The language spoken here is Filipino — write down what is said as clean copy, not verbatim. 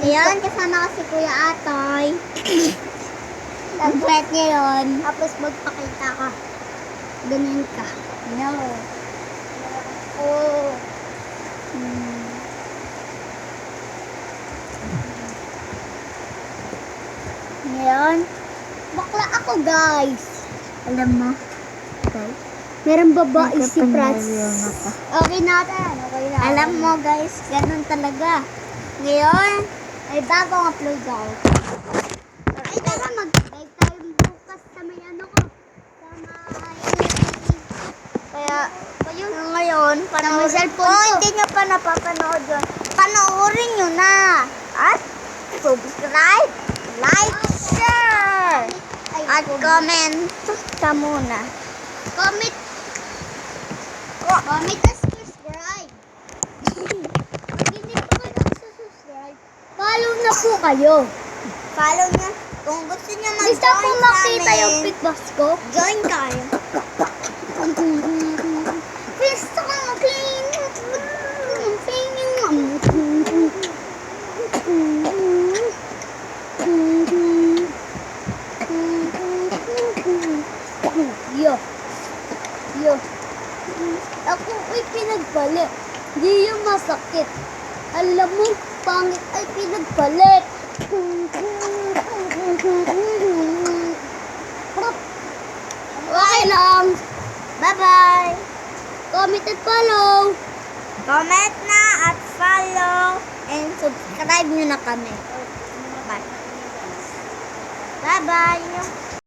Ayan, kasama ko si Kuya Atoy. Nag-threat niya yun. Tapos magpakita ka. Ganyan ka. No. Oh. Ngayon, bakla ako guys. Alam mo, guys, merong babae si Prats. Okay natin, okay na. Alam mo guys, ganun talaga. Ngayon, ay bagong upload ako. Ay tara, mag-live tayo bukas sa may ano ko. Sa may... Kaya, ngayon, panoorin ko. Kung hindi nyo pa napapanood yun, panoorin nyo na. At subscribe, like, share, at comment ka muna. Comment at subscribe. Hindi pa kayo subscribe. Follow na po kayo. Follow na. Kung gusto nyo mag-join Gusto po makita yung pitbox ko? join tayo. Gusto ko mag-clean. Yo. Yo. Ako ay pinagpalit. Di yung masakit. Alam mo, pangit ay pinagpalit. Okay lang. Bye-bye. Comment at follow. Comment na at follow and subscribe nyo na kami. Bye. Bye-bye.